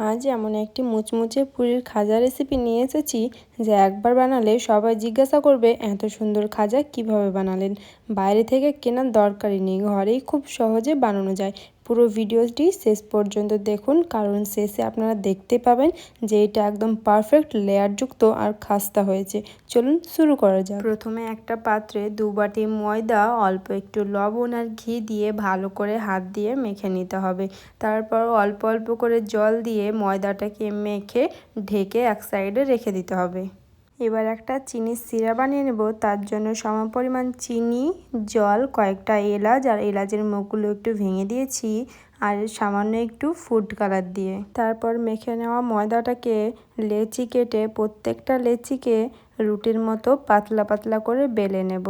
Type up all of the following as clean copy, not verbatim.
আজ এমন একটি মুচমুচে পুরীর খাজা রেসিপি নিয়ে এসেছি যা একবার বানালে সবাই জিজ্ঞাসা করবে এত সুন্দর খাজা কিভাবে বানালেন। বাইরে থেকে কেনার দরকারই নেই, ঘরেই খুব সহজে বানানো যায়। পুরো ভিডিওটি শেষ পর্যন্ত দেখুন, কারণ শেষে আপনারা দেখতে পাবেন যে এটা একদম পারফেক্ট লেয়ারযুক্ত আর খাস্তা হয়েছে। চলুন শুরু করা যাক। প্রথমে একটা পাত্রে 2 বাটি ময়দা, অল্প একটু লবণ আর ঘি দিয়ে ভালো করে হাত দিয়ে মেখে নিতে হবে। তারপর অল্প অল্প করে জল দিয়ে ময়দাটাকে মেখে ঢেকে এক সাইডে রেখে দিতে হবে। এবার একটা চিনির সিরা বানিয়ে নেব। তার জন্য সমপরিমাণ চিনি, জল, কয়েকটা এলাচ আর এলাচের মুখগুলো একটু ভেঙে দিয়েছি আর সামান্য একটু ফুড কালার দিয়ে। তারপর মেখে নেওয়া ময়দাটাকে লেচি কেটে প্রত্যেকটা লেচিকে রুটির মতো পাতলা পাতলা করে বেলে নেব।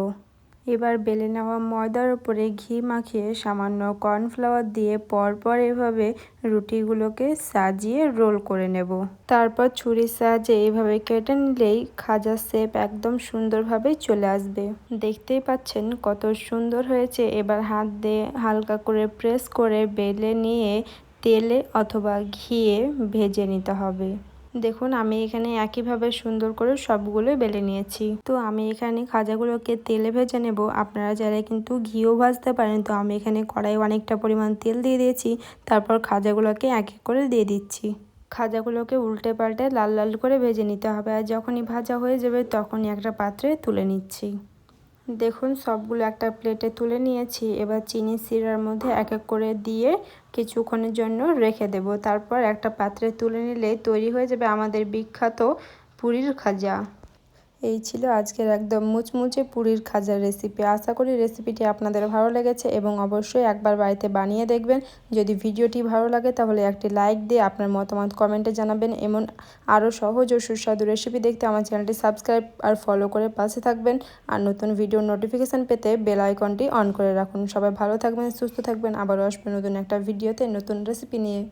এবার বেলে নেওয়া ময়দার উপরে ঘি মাখিয়ে সামান্য কর্নফ্লাওয়ার দিয়ে পরপর এভাবে রুটিগুলোকে সাজিয়ে রোল করে নেব। তারপর ছুরির সাহায্যে এইভাবে কেটে নিলেই খাজার শেপ একদম সুন্দরভাবে চলে আসবে। দেখতেই পাচ্ছেন কত সুন্দর হয়েছে। এবার হাত দিয়ে হালকা করে প্রেস করে বেলে নিয়ে তেলে অথবা ঘিয়ে ভেজে নিতে হবে। দেখুন আমি এখানে একইভাবে সুন্দর করে সবগুলো বেলে নিয়েছি। তো আমি এখানে খাজাগুলোকে তেলে ভেজে নেব। আপনারা চাইলে কিন্তু ঘিও ভাজতে পারেন। তো আমি এখানে কড়াইয়ে অনেকটা পরিমাণ তেল দিয়ে দিয়েছি। তারপর খাজাগুলোকে এক এক করে দিয়ে দিচ্ছি। খাজাগুলোকে উল্টে পাল্টে লাল লাল করে ভেজে নিতে হবে। আর যখনই ভাজা হয়ে যাবে তখনই একটা পাত্রে তুলে নিচ্ছি। দেখুন সবগুলো একটা প্লেটে তুলে নিয়েছি। এবার চিনির সিরার মধ্যে এক এক করে দিয়ে কিছুক্ষণের জন্য রেখে দেব। তারপর একটা পাত্রে তুলে নিলে তৈরি হয়ে যাবে আমাদের বিখ্যাত পুরীর খাজা। এই ছিল আজকের একদম মুচমুচে পুরীর খাজার রেসিপি। আশা করি রেসিপিটি আপনাদের ভালো লেগেছে এবং অবশ্যই একবার বাড়িতে বানিয়ে দেখবেন। যদি ভিডিওটি ভালো লাগে তাহলে একটি লাইক দিয়ে আপনার মতামত কমেন্টে জানাবেন। এমন আরও সহজ ও সুস্বাদু রেসিপি দেখতে আমার চ্যানেলটি সাবস্ক্রাইব আর ফলো করে পাশে থাকবেন। আর নতুন ভিডিওর নোটিফিকেশান পেতে বেল আইকনটি অন করে রাখুন। সবাই ভালো থাকবেন, সুস্থ থাকবেন। আবারও আসবেন নতুন একটা ভিডিওতে নতুন রেসিপি নিয়ে।